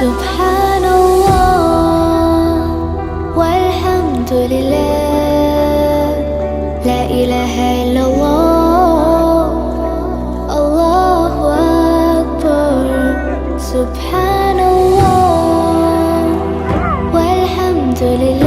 سبحان الله والحمد لله، لا إله إلا الله، الله أكبر. سبحان الله والحمد لله.